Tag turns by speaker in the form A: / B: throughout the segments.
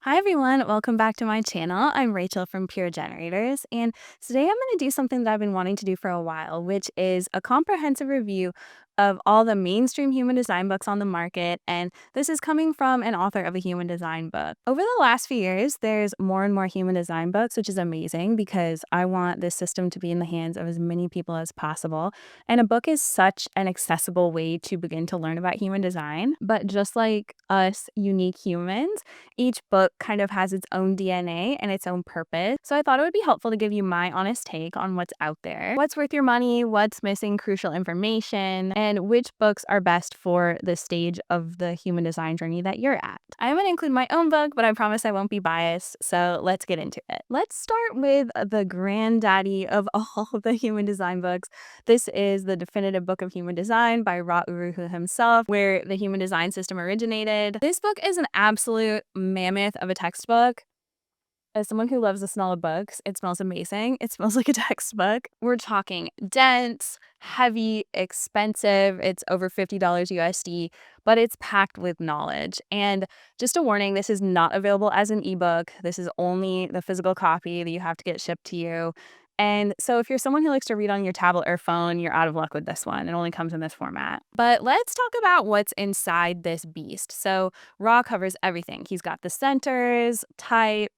A: Hi everyone, welcome back to my channel. I'm Rachel from Pure Generators, and today I'm going to do something that I've been wanting to do for a while, which is a comprehensive review of all the mainstream human design books on the market. And this is coming from an author of a human design book. Over the last few years, there's more and more human design books, which is amazing because I want this system to be in the hands of as many people as possible. And a book is such an accessible way to begin to learn about human design. But just like us unique humans, each book kind of has its own DNA and its own purpose. So I thought it would be helpful to give you my honest take on what's out there, what's worth your money, what's missing crucial information, and which books are best for the stage of the human design journey that you're at. I'm going to include my own book, but I promise I won't be biased. So let's get into it. Let's start with the granddaddy of all the human design books. This is the definitive book of human design by Ra Uru Hu himself, where the human design system originated. This book is an absolute mammoth of a textbook. As someone who loves the smell of books, it smells amazing. It smells like a textbook. We're talking dense, heavy, expensive. It's over $50 USD, but it's packed with knowledge. And just a warning, this is not available as an ebook. This is only the physical copy that you have to get shipped to you. And so if you're someone who likes to read on your tablet or phone, you're out of luck with this one. It only comes in this format. But let's talk about what's inside this beast. So Ra covers everything. He's got the centers, type,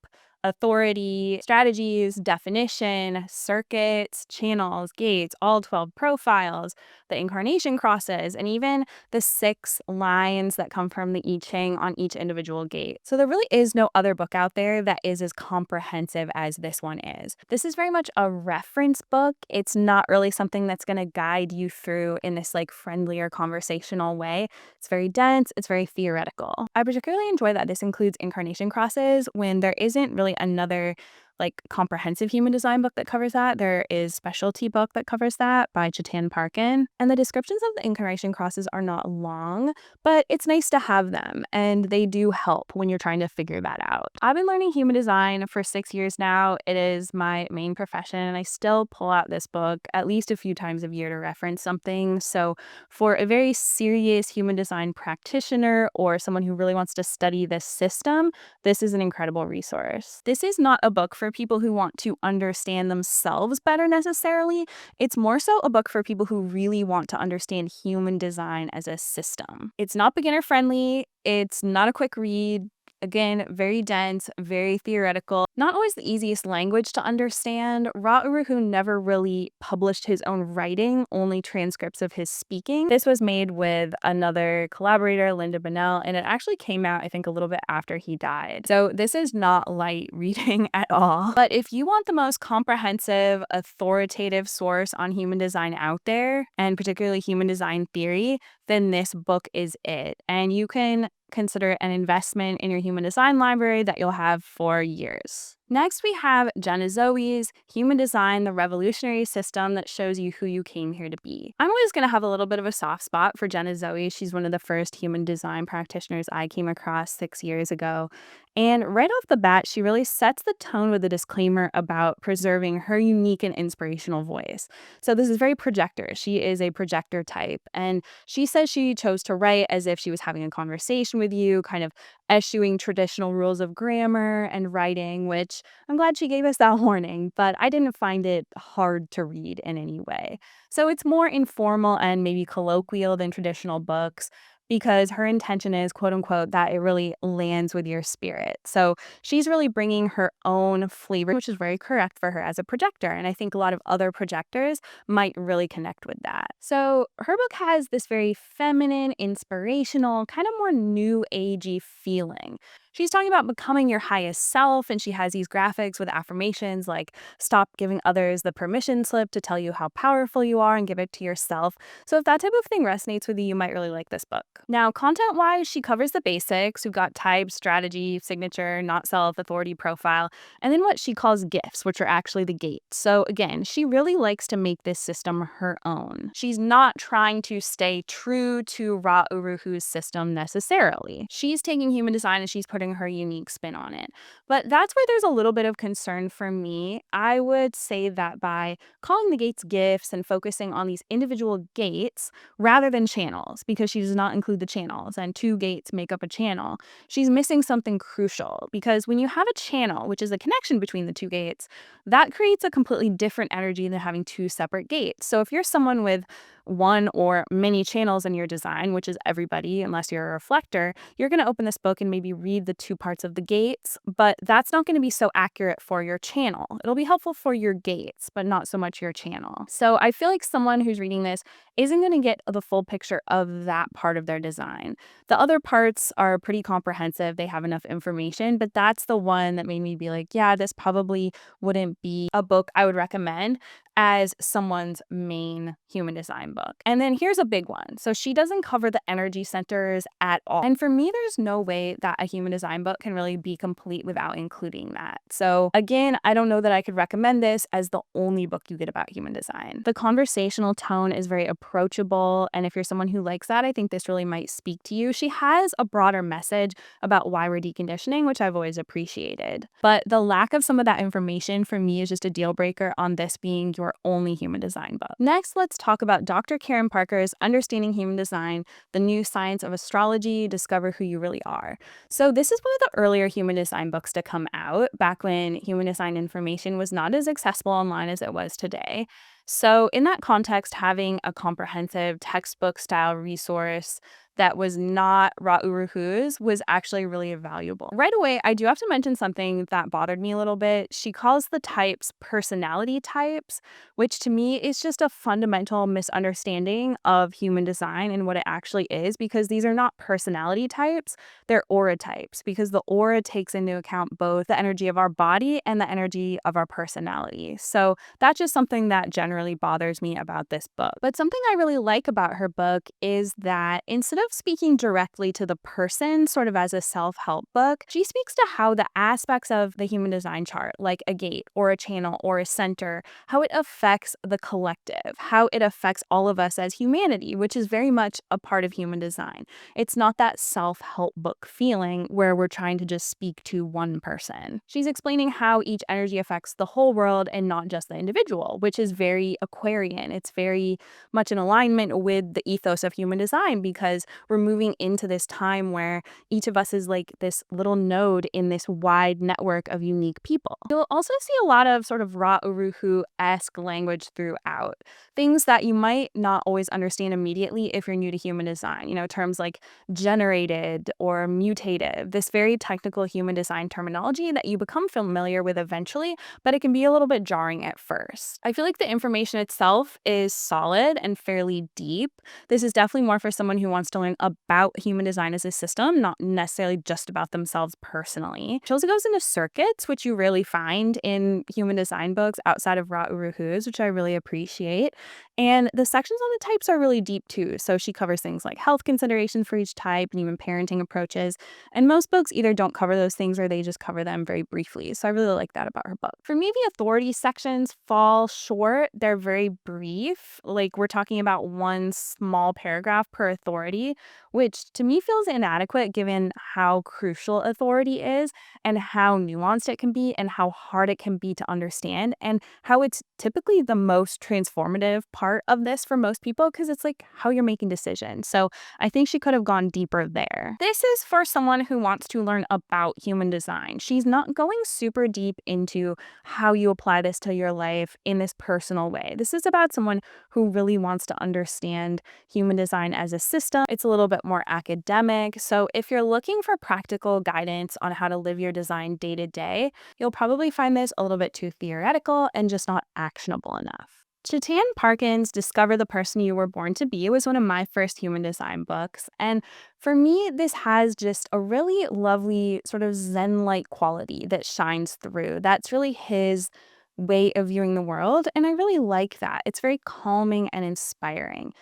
A: authority, strategies, definition, circuits, channels, gates, all 12 profiles, the incarnation crosses, and even the 6 lines that come from the I Ching on each individual gate. So there really is no other book out there that is as comprehensive as this one is. This is very much a reference book. It's not really something that's going to guide you through in this like friendlier conversational way. It's very dense, it's very theoretical. I particularly enjoy that this includes incarnation crosses when there isn't really another like comprehensive human design book that covers that. There is specialty book that covers that by Chetan Parkyn. And the descriptions of the incarnation crosses are not long, but it's nice to have them and they do help when you're trying to figure that out. I've been learning human design for 6 years now. It is my main profession and I still pull out this book at least a few times a year to reference something. So for a very serious human design practitioner or someone who really wants to study this system, this is an incredible resource. This is not a book for people who want to understand themselves better necessarily. It's more so a book for people who really want to understand human design as a system. It's not beginner friendly. It's not a quick read. Again, very dense, very theoretical, not always the easiest language to understand. Ra Uru Hu never really published his own writing, only transcripts of his speaking. This was made with another collaborator, Lynda Bunnell, and it actually came out, I think, a little bit after he died. So this is not light reading at all. But if you want the most comprehensive, authoritative source on human design out there, and particularly human design theory, then this book is it. And you can consider it an investment in your human design library that you'll have for years. Next, we have Jenna Zoe's Human Design, the Revolutionary System that shows you who you came here to be. I'm always going to have a little bit of a soft spot for Jenna Zoe. She's one of the first human design practitioners I came across 6 years ago. And right off the bat, she really sets the tone with a disclaimer about preserving her unique and inspirational voice. So this is very projector. She is a projector type. And she says she chose to write as if she was having a conversation with you, kind of eschewing traditional rules of grammar and writing, which I'm glad she gave us that warning, but I didn't find it hard to read in any way. So it's more informal and maybe colloquial than traditional books because her intention is, quote unquote, that it really lands with your spirit. So she's really bringing her own flavor, which is very correct for her as a projector. And I think a lot of other projectors might really connect with that. So her book has this very feminine, inspirational, kind of more new agey feeling. She's talking about becoming your highest self, and she has these graphics with affirmations like stop giving others the permission slip to tell you how powerful you are and give it to yourself. So if that type of thing resonates with you, you might really like this book. Now, content-wise, she covers the basics. We've got type, strategy, signature, not self, authority, profile, and then what she calls gifts, which are actually the gates. So again, she really likes to make this system her own. She's not trying to stay true to Ra Uru Hu's system necessarily. She's taking human design and she's putting putting her unique spin on it. But that's where there's a little bit of concern for me. I would say that by calling the gates gifts and focusing on these individual gates rather than channels, because she does not include the channels, and two gates make up a channel, she's missing something crucial. Because when you have a channel, which is a connection between the two gates, that creates a completely different energy than having two separate gates. So if you're someone with one or many channels in your design, which is everybody unless you're a reflector, you're going to open this book and maybe read the two parts of the gates, but that's not going to be so accurate for your channel. It'll be helpful for your gates, but not so much your channel. So I feel like someone who's reading this isn't going to get the full picture of that part of their design. The other parts are pretty comprehensive. They have enough information, but that's the one that made me be like, yeah, this probably wouldn't be a book I would recommend as someone's main human design book. And then here's a big one. So she doesn't cover the energy centers at all. And for me, there's no way that a human design book can really be complete without including that. So again, I don't know that I could recommend this as the only book you get about human design. The conversational tone is very approachable. And if you're someone who likes that, I think this really might speak to you. She has a broader message about why we're deconditioning, which I've always appreciated. But the lack of some of that information for me is just a deal breaker on this being your only human design book. Next, let's talk about Dr. Karen Parker's Understanding Human Design, The New Science of Astrology, Discover Who You Really Are. So this is one of the earlier human design books to come out, back when human design information was not as accessible online as it was today. So in that context, having a comprehensive textbook style resource that was not Ra'uruhu's was actually really valuable. Right away, I do have to mention something that bothered me a little bit. She calls the types personality types, which to me is just a fundamental misunderstanding of human design and what it actually is, because these are not personality types, they're aura types, because the aura takes into account both the energy of our body and the energy of our personality. So that's just something that generally bothers me about this book. But something I really like about her book is that instead of speaking directly to the person, sort of as a self-help book, she speaks to how the aspects of the human design chart, like a gate or a channel or a center, how it affects the collective, how it affects all of us as humanity, which is very much a part of human design. It's not that self-help book feeling where we're trying to just speak to one person. She's explaining how each energy affects the whole world and not just the individual, which is very Aquarian. It's very much in alignment with the ethos of human design, because we're moving into this time where each of us is like this little node in this wide network of unique people. You'll also see a lot of sort of Ra'uruhu-esque language throughout. Things that you might not always understand immediately if you're new to human design. You know, terms like generated or mutative, this very technical human design terminology that you become familiar with eventually, but it can be a little bit jarring at first. I feel like the information itself is solid and fairly deep. This is definitely more for someone who wants to learn about human design as a system, not necessarily just about themselves personally. She also goes into circuits, which you rarely find in human design books outside of Ra'uruhu's, which I really appreciate. And the sections on the types are really deep too. So she covers things like health considerations for each type and even parenting approaches. And most books either don't cover those things or they just cover them very briefly. So I really like that about her book. For me, the authority sections fall short. They're very brief. Like, we're talking about one small paragraph per authority, which to me feels inadequate given how crucial authority is and how nuanced it can be and how hard it can be to understand, and how it's typically the most transformative part of this for most people, because it's like how you're making decisions. So I think she could have gone deeper there. This is for someone who wants to learn about human design. She's not going super deep into how you apply this to your life in this personal way. This is about someone who really wants to understand human design as a system. It's a little bit more academic. So if you're looking for practical guidance on how to live your design day to day, you'll probably find this a little bit too theoretical and just not actionable enough. Chetan Parkyn's Discover the Person You Were Born to Be was one of my first human design books. And for me, this has just a really lovely sort of Zen-like quality that shines through. That's really his way of viewing the world. And I really like that. It's very calming and inspiring.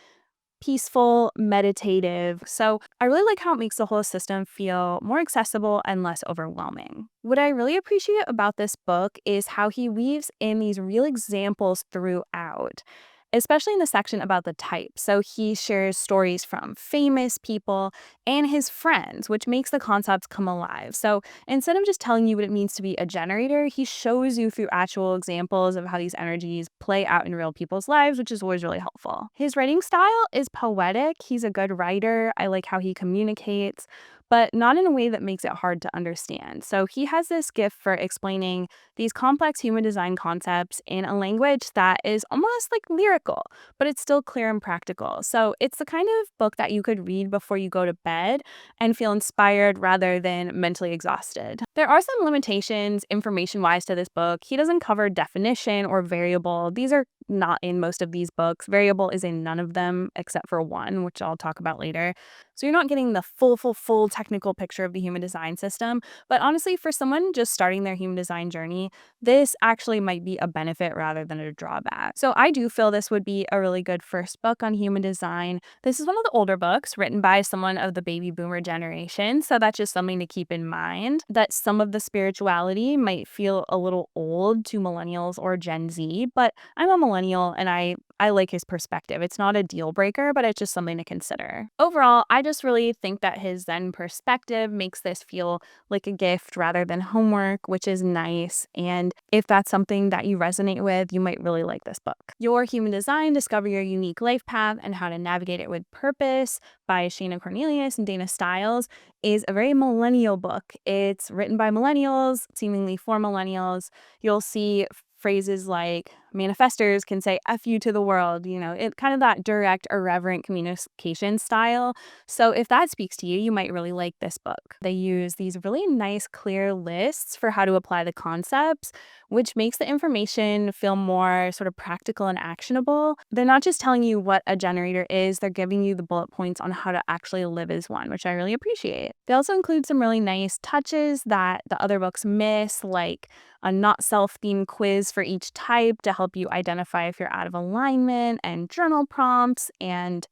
A: Peaceful, meditative. So I really like how it makes the whole system feel more accessible and less overwhelming. What I really appreciate about this book is how he weaves in these real examples throughout. especially in the section about the type. So he shares stories from famous people and his friends, which makes the concepts come alive. So instead of just telling you what it means to be a generator, he shows you through actual examples of how these energies play out in real people's lives, which is always really helpful. His writing style is poetic. He's a good writer. I like how he communicates, but not in a way that makes it hard to understand. So he has this gift for explaining these complex human design concepts in a language that is almost like lyrical, but it's still clear and practical. So it's the kind of book that you could read before you go to bed and feel inspired rather than mentally exhausted. There are some limitations information-wise to this book. He doesn't cover definition or variable. These are not in most of these books. Variable is in none of them except for one, which I'll talk about later. So you're not getting the full technical picture of the human design system. But honestly, for someone just starting their human design journey, this actually might be a benefit rather than a drawback. So I do feel this would be a really good first book on human design. This is one of the older books written by someone of the baby boomer generation. So that's just something to keep in mind, that some of the spirituality might feel a little old to millennials or Gen Z, but I'm a millennial and I like his perspective. It's not a deal breaker, but it's just something to consider. Overall, I just really think that his Zen perspective makes this feel like a gift rather than homework, which is nice. And if that's something that you resonate with, you might really like this book. Your Human Design: Discover Your Unique Life Path and How to Navigate It with Purpose by Shayna Cornelius and Dana Stiles is a very millennial book. It's written by millennials, seemingly for millennials. You'll see phrases like manifestors can say F you to the world, it kind of that direct, irreverent communication style. So if that speaks to you, you might really like this book. They use these really nice, clear lists for how to apply the concepts, which makes the information feel more sort of practical and actionable. They're not just telling you what a generator is, they're giving you the bullet points on how to actually live as one, which I really appreciate. They also include some really nice touches that the other books miss, like a not self-themed quiz for each type to help you identify if you're out of alignment, and journal prompts. And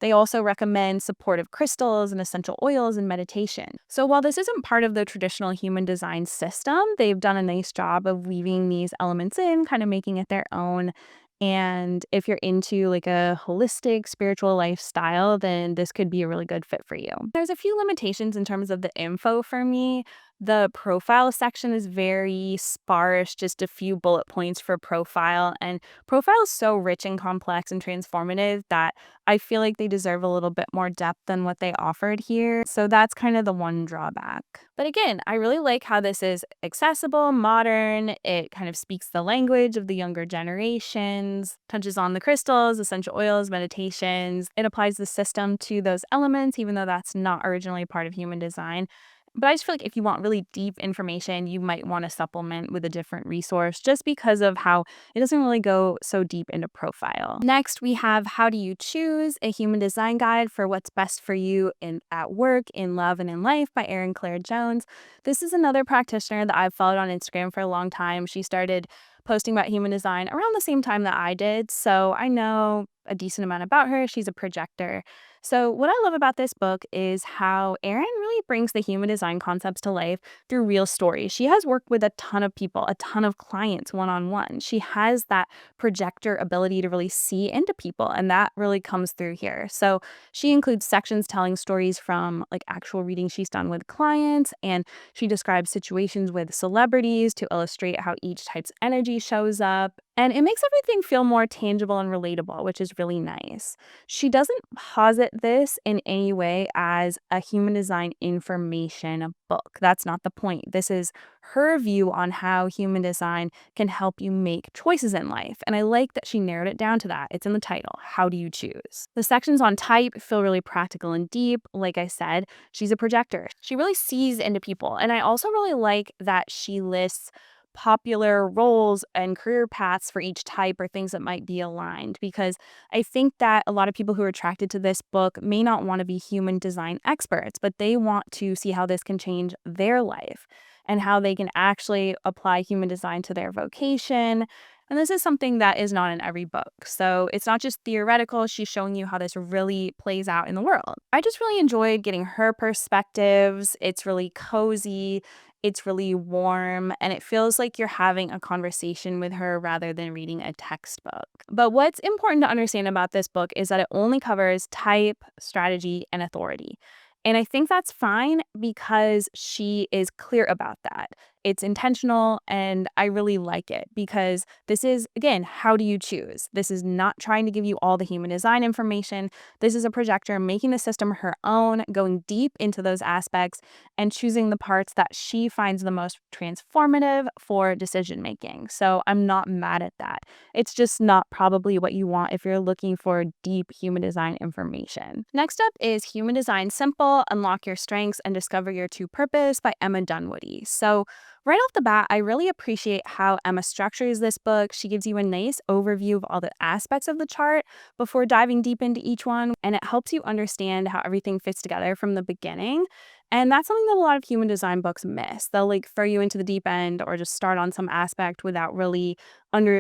A: they also recommend supportive crystals and essential oils and meditation. So while this isn't part of the traditional human design system, they've done a nice job of weaving these elements in, kind of making it their own. And if you're into like a holistic spiritual lifestyle, then this could be a really good fit for you. There's a few limitations in terms of the info for me. The profile section is very sparse, just a few bullet points for profile. And profile is so rich and complex and transformative that I feel like they deserve a little bit more depth than what they offered here. So that's kind of the one drawback. But again, I really like how this is accessible, modern. It kind of speaks the language of the younger generations, touches on the crystals, essential oils, meditations. It applies the system to those elements, even though that's not originally part of human design. But I just feel like if you want really deep information, you might want to supplement with a different resource just because of how it doesn't really go so deep into profile. Next, we have How Do You Choose? A Human Design Guide for What's Best for You at Work, in Love, and in Life by Erin Jones. This is another practitioner that I've followed on Instagram for a long time. She started posting about human design around the same time that I did, so I know a decent amount about her. She's a projector. So what I love about this book is how Erin really brings the human design concepts to life through real stories. She has worked with a ton of people, a ton of clients one-on-one. She has that projector ability to really see into people, and that really comes through here. So she includes sections telling stories from like actual readings she's done with clients, and she describes situations with celebrities to illustrate how each type's energy shows up. And it makes everything feel more tangible and relatable, which is really nice. She doesn't posit this in any way as a human design information book. That's not the point. This is her view on how human design can help you make choices in life. And I like that she narrowed it down to that. It's in the title. How do you choose? The sections on type feel really practical and deep. Like I said, she's a projector. She really sees into people. And I also really like that she lists popular roles and career paths for each type or things that might be aligned, because I think that a lot of people who are attracted to this book may not want to be human design experts, but they want to see how this can change their life and how they can actually apply human design to their vocation. And this is something that is not in every book. So it's not just theoretical. She's showing you how this really plays out in the world. I just really enjoyed getting her perspectives. It's really cozy. It's really warm, and it feels like you're having a conversation with her rather than reading a textbook. But what's important to understand about this book is that it only covers type, strategy, and authority. And I think that's fine because she is clear about that. It's intentional, and I really like it because this is, again, how do you choose? This is not trying to give you all the human design information. This is a projector making the system her own, going deep into those aspects and choosing the parts that she finds the most transformative for decision making. So I'm not mad at that. It's just not probably what you want if you're looking for deep human design information. Next up is Human Design Simple: Unlock Your Strengths and Discover Your True Purpose by Emma Dunwoody. So right off the bat, I really appreciate how Emma structures this book. She gives you a nice overview of all the aspects of the chart before diving deep into each one, and it helps you understand how everything fits together from the beginning. And that's something that a lot of human design books miss. They'll like throw you into the deep end or just start on some aspect without really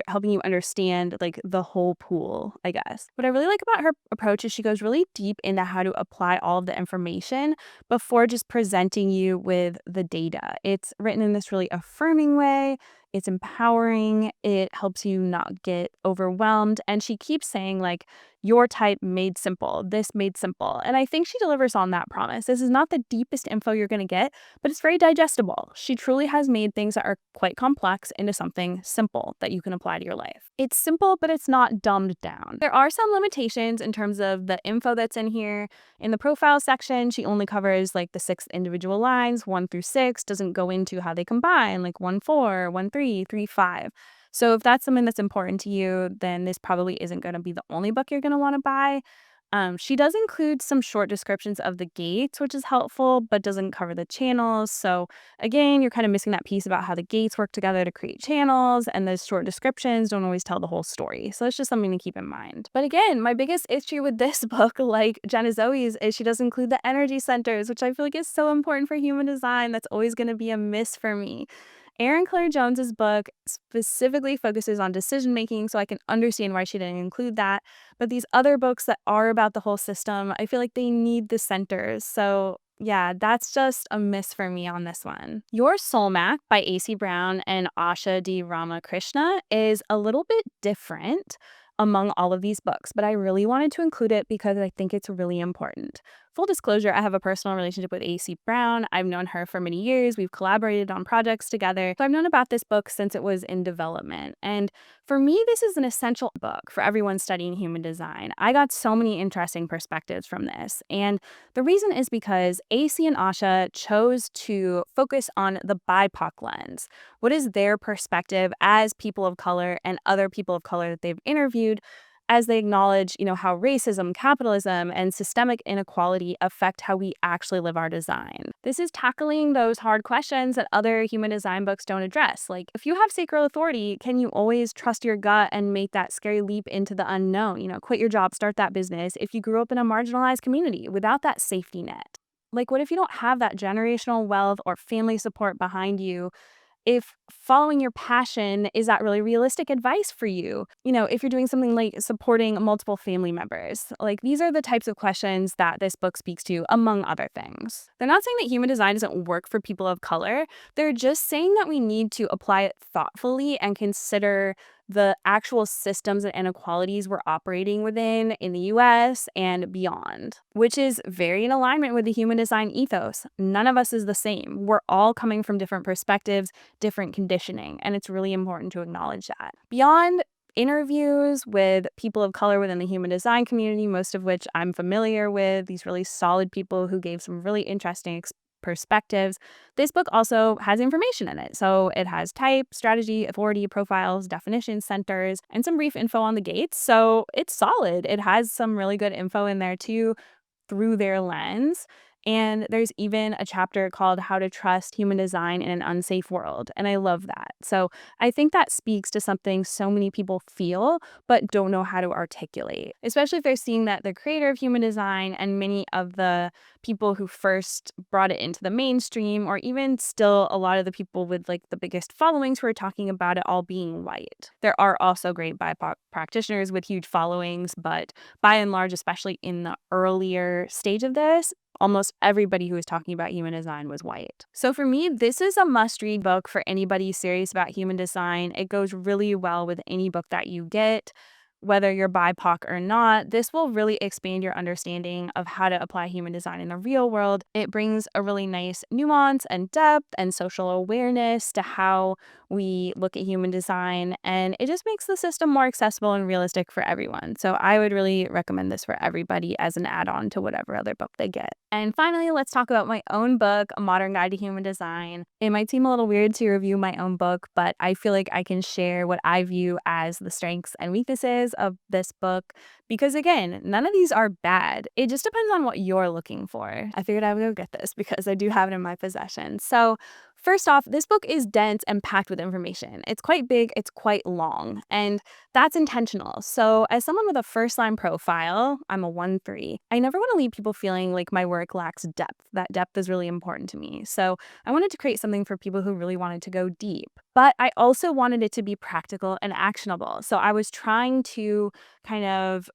A: helping you understand like the whole pool, I guess. What I really like about her approach is she goes really deep into how to apply all of the information before just presenting you with the data. It's written in this really affirming way. It's empowering. It helps you not get overwhelmed. And she keeps saying, like, your type made simple, this made simple. And I think she delivers on that promise. This is not the deepest info you're going to get, but it's very digestible. She truly has made things that are quite complex into something simple that you can apply to your life. It's simple, but it's not dumbed down. There are some limitations in terms of the info that's in here. In the profile section, she only covers like the 6 individual lines, 1 through 6, doesn't go into how they combine, like 1, 4, 1, 3, 3, 5. So if that's something that's important to you, then this probably isn't going to be the only book you're going to want to buy. She does include some short descriptions of the gates, which is helpful, but doesn't cover the channels. So again, you're kind of missing that piece about how the gates work together to create channels, and those short descriptions don't always tell the whole story. So it's just something to keep in mind. But again, my biggest issue with this book, like Jenna Zoe's, is she doesn't include the energy centers, which I feel like is so important for human design. That's always going to be a miss for me. Erin Claire Jones's book specifically focuses on decision making, so I can understand why she didn't include that. But these other books that are about the whole system, I feel like they need the centers. So yeah, that's just a miss for me on this one. Your Soul Map by Aycee Brown and Asha D. Ramakrishna is a little bit different among all of these books, but I really wanted to include it because I think it's really important. Full disclosure, I have a personal relationship with Aycee Brown. I've known her for many years. We've collaborated on projects together. So I've known about this book since it was in development. And for me, this is an essential book for everyone studying human design. I got so many interesting perspectives from this. And the reason is because Aycee and Asha chose to focus on the BIPOC lens. What is their perspective as people of color and other people of color that they've interviewed, as they acknowledge, how racism, capitalism, and systemic inequality affect how we actually live our design. This is tackling those hard questions that other human design books don't address. Like, if you have sacral authority, can you always trust your gut and make that scary leap into the unknown? Quit your job, start that business if you grew up in a marginalized community without that safety net? Like, what if you don't have that generational wealth or family support behind you? If following your passion is that really realistic advice for you? If you're doing something like supporting multiple family members, like these are the types of questions that this book speaks to, among other things. They're not saying that human design doesn't work for people of color. They're just saying that we need to apply it thoughtfully and consider the actual systems and inequalities we're operating within in the US and beyond, which is very in alignment with the human design ethos. None of us is the same. We're all coming from different perspectives, different conditioning, and it's really important to acknowledge that. Beyond interviews with people of color within the human design community, most of which I'm familiar with, these really solid people who gave some really interesting perspectives, this book also has information in it. So it has type, strategy, authority, profiles, definitions, centers, and some brief info on the gates. So it's solid. It has some really good info in there too, through their lens. And there's even a chapter called How to Trust Human Design in an Unsafe World. And I love that. So I think that speaks to something so many people feel but don't know how to articulate, especially if they're seeing that the creator of human design and many of the people who first brought it into the mainstream, or even still a lot of the people with like the biggest followings who are talking about it all being white. There are also great BIPOC practitioners with huge followings, but by and large, especially in the earlier stage of this, almost everybody who was talking about human design was white. So for me, this is a must-read book for anybody serious about human design. It goes really well with any book that you get. Whether you're BIPOC or not, this will really expand your understanding of how to apply human design in the real world. It brings a really nice nuance and depth and social awareness to how we look at human design, and it just makes the system more accessible and realistic for everyone. So I would really recommend this for everybody as an add-on to whatever other book they get. And finally, let's talk about my own book, A Modern Guide to Human Design. It might seem a little weird to review my own book, but I feel like I can share what I view as the strengths and weaknesses of this book because, again, none of these are bad. It just depends on what you're looking for. I figured I would go get this because I do have it in my possession. So first off, this book is dense and packed with information. It's quite big, it's quite long, and that's intentional. So as someone with a first-line profile, I'm a 1-3, I never want to leave people feeling like my work lacks depth. That depth is really important to me. So I wanted to create something for people who really wanted to go deep. But I also wanted it to be practical and actionable. So I was trying to kind of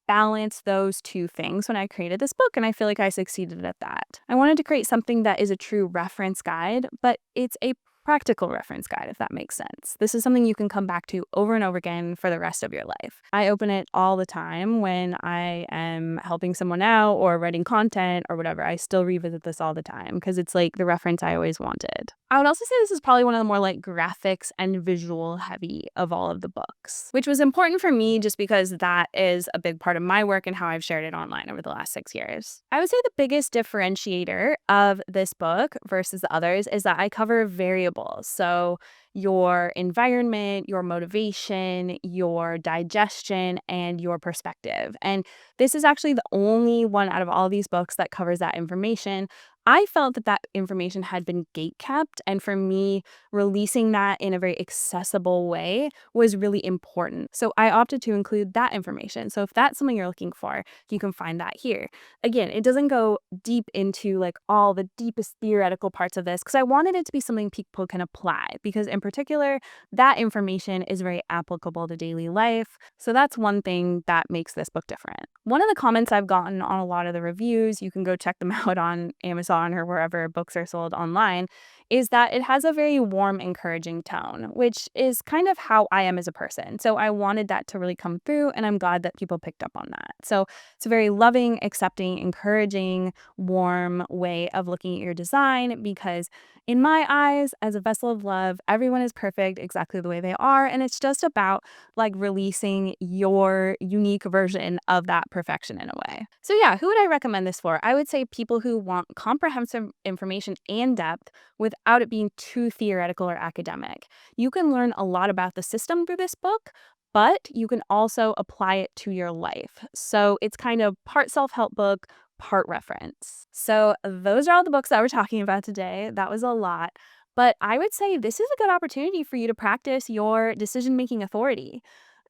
A: balance those two things when I created this book, and I feel like I succeeded at that. I wanted to create something that is a true reference guide, but it's a practical reference guide, if that makes sense. This is something you can come back to over and over again for the rest of your life. I open it all the time when I am helping someone out or writing content or whatever. I still revisit this all the time because it's like the reference I always wanted. I would also say this is probably one of the more like graphics and visual heavy of all of the books, which was important for me just because that is a big part of my work and how I've shared it online over the last 6 years. I would say the biggest differentiator of this book versus the others is that I cover variables. So your environment, your motivation, your digestion, and your perspective. And this is actually the only one out of all these books that covers that information. I felt that that information had been gatekept, and for me, releasing that in a very accessible way was really important. So I opted to include that information. So if that's something you're looking for, you can find that here. Again, it doesn't go deep into like all the deepest theoretical parts of this because I wanted it to be something people can apply because in particular, that information is very applicable to daily life. So that's one thing that makes this book different. One of the comments I've gotten on a lot of the reviews, you can go check them out on Amazon or wherever books are sold online, is that it has a very warm, encouraging tone, which is kind of how I am as a person. So I wanted that to really come through, and I'm glad that people picked up on that. So it's a very loving, accepting, encouraging, warm way of looking at your design because in my eyes, as a vessel of love, everyone is perfect exactly the way they are. And it's just about like releasing your unique version of that perfection in a way. So yeah, who would I recommend this for? I would say people who want comprehensive information and depth without it being too theoretical or academic. You can learn a lot about the system through this book, but you can also apply it to your life. So it's kind of part self-help book, part reference. So those are all the books that we're talking about today. That was a lot. But I would say this is a good opportunity for you to practice your decision-making authority.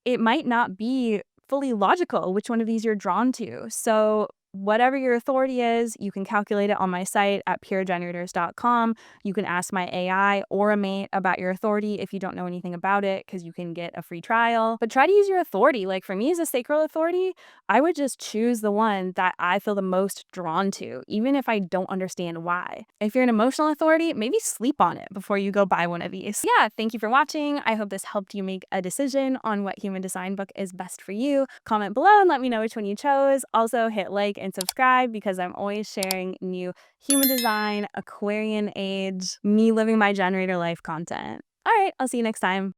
A: It might not be fully logical which one of these you're drawn to. So whatever your authority is, you can calculate it on my site at puregenerators.com. You can ask my AI or a mate about your authority if you don't know anything about it because you can get a free trial. But try to use your authority. Like for me as a sacral authority, I would just choose the one that I feel the most drawn to, even if I don't understand why. If you're an emotional authority, maybe sleep on it before you go buy one of these. Yeah, thank you for watching. I hope this helped you make a decision on what human design book is best for you. Comment below and let me know which one you chose. Also hit like and subscribe because I'm always sharing new human design, Aquarian age, me living my generator life content. All right, I'll see you next time.